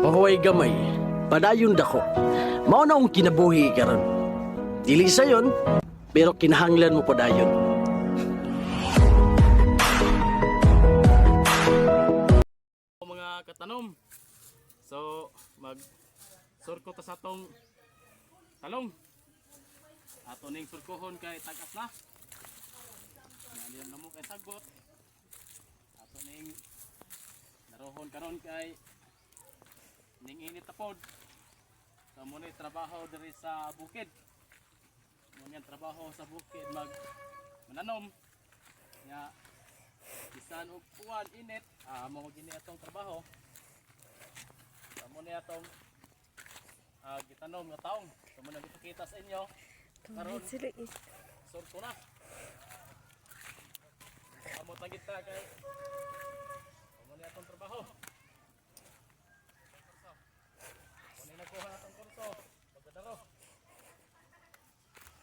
Pahuway gamay, padayon dako. Mao na akong kinabuhi karon. Dili sayon, pero kinahanglan mo padayon. Mga katanom. So, surko ta sa tong talong. Ato ning surkohon kay tagas na. Naliyon na mo kay sagbot. Ato ning narohon karon kay ning init ta pod. So mo ni trabaho diri sa bukid. Mo ni trabaho sa bukid mananom. Nya bisan og uwan init, mo gini atong trabaho. So mo ni atong gitanom nga taong. So mo na gipakita sa inyo. Karon surko na. Amo ta kita kay mo ni atong trabaho. Kung nakuha natong kurso, magdadaro.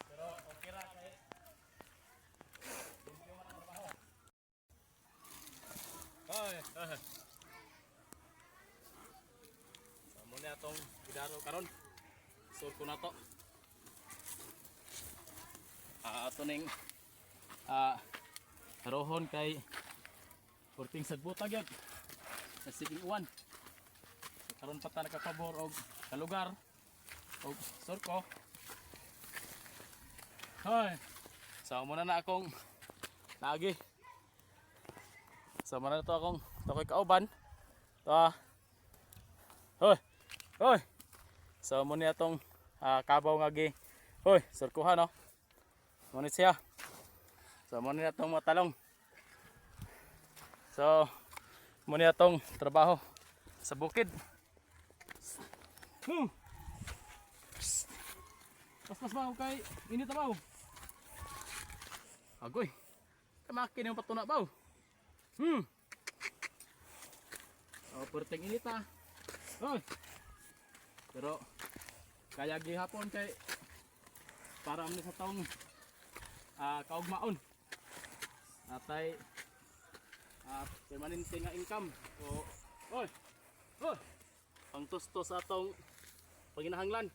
Pero okay ra kay hindi man ang trabaho. So mo ni atong gidaro karon. Surko na to. Ato ning harohon kay porting sagbutag yun sa siging uwan. So, karon pa ta nakapabor og kalugar og surko. Hoy. So muna na akong lagi. So muna na to akong takoy kauban. To. Hoy. Hoy. So muna atong kabaw nga gi. Hoy, surkuhan no. Muna siya. So muna atong matalong. So muna atong trabaho sa bukid. Pas mau kay ini tabaw. Agoy. Kamakin yung patuna baw. Oh, perting ini ta. Hoy. Pero kaya gihapon kay para amni sa taong kaugmaon. Atay permanente nga income. O oy. Oy. Pangtustos sa atong paginahanglan.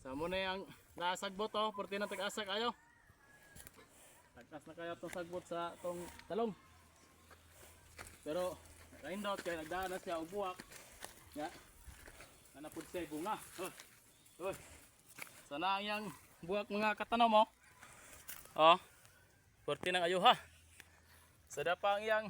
Sa mo na yang nasagbot oh, porti na tag-asa kayo. Tag-as na kayo itong sagbot sa itong talong. Pero nakaindot kaya nagdaan na siya og buwak. Ya. Nanapod siya bunga. Oy. Sana ang yang buwak mga katanom mo. Oh. Porti nang ayuha. Sada pa ang yang